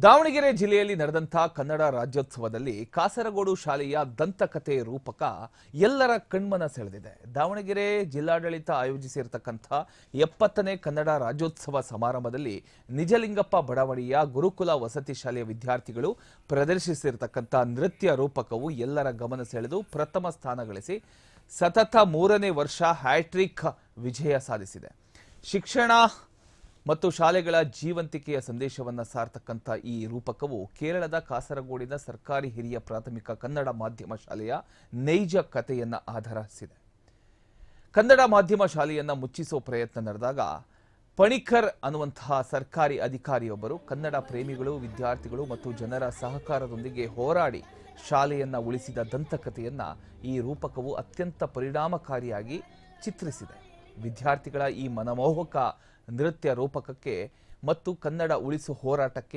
ದಾವಣಗೆರೆ ಜಿಲ್ಲೆಯಲ್ಲಿ ನಡೆದಂಥ ಕನ್ನಡ ರಾಜ್ಯೋತ್ಸವದಲ್ಲಿ ಕಾಸರಗೋಡು ಶಾಲೆಯ ದಂತಕಥೆ ರೂಪಕ ಎಲ್ಲರ ಕಣ್ಮನ ಸೆಳೆದಿದೆ. ದಾವಣಗೆರೆ ಜಿಲ್ಲಾಡಳಿತ ಆಯೋಜಿಸಿರತಕ್ಕಂಥ 70ನೇ ಕನ್ನಡ ರಾಜ್ಯೋತ್ಸವ ಸಮಾರಂಭದಲ್ಲಿ ನಿಜಲಿಂಗಪ್ಪ ಬಡಾವಣೆಯ ಗುರುಕುಲ ವಸತಿ ಶಾಲೆಯ ವಿದ್ಯಾರ್ಥಿಗಳು ಪ್ರದರ್ಶಿಸಿರತಕ್ಕಂಥ ನೃತ್ಯ ರೂಪಕವು ಎಲ್ಲರ ಗಮನ ಸೆಳೆದು ಪ್ರಥಮ ಸ್ಥಾನ ಗಳಿಸಿ ಸತತ 3ನೇ ವರ್ಷ ಹ್ಯಾಟ್ರಿಕ್ ವಿಜಯ ಸಾಧಿಸಿದೆ. ಶಿಕ್ಷಣ ಮತ್ತು ಶಾಲೆಗಳ ಜೀವಂತಿಕೆಯ ಸಂದೇಶವನ್ನು ಸಾರತಕ್ಕಂಥ ಈ ರೂಪಕವು ಕೇರಳದ ಕಾಸರಗೋಡಿನ ಸರ್ಕಾರಿ ಹಿರಿಯ ಪ್ರಾಥಮಿಕ ಕನ್ನಡ ಮಾಧ್ಯಮ ಶಾಲೆಯ ನೈಜ ಕಥೆಯನ್ನು ಆಧರಿಸಿದೆ. ಕನ್ನಡ ಮಾಧ್ಯಮ ಶಾಲೆಯನ್ನು ಮುಚ್ಚಿಸುವ ಪ್ರಯತ್ನ ನಡೆದಾಗ ಪಣಿಕರ್ ಅನ್ನುವಂತಹ ಸರ್ಕಾರಿ ಅಧಿಕಾರಿಯೊಬ್ಬರು ಕನ್ನಡ ಪ್ರೇಮಿಗಳು, ವಿದ್ಯಾರ್ಥಿಗಳು ಮತ್ತು ಜನರ ಸಹಕಾರದೊಂದಿಗೆ ಹೋರಾಡಿ ಶಾಲೆಯನ್ನು ಉಳಿಸಿದ ದಂತಕಥೆಯನ್ನು ಈ ರೂಪಕವು ಅತ್ಯಂತ ಪರಿಣಾಮಕಾರಿಯಾಗಿ ಚಿತ್ರಿಸಿದೆ. ವಿದ್ಯಾರ್ಥಿಗಳ ಈ ಮನಮೋಹಕ ನೃತ್ಯ ರೂಪಕಕ್ಕೆ ಮತ್ತು ಕನ್ನಡ ಉಳಿಸು ಹೋರಾಟಕ್ಕೆ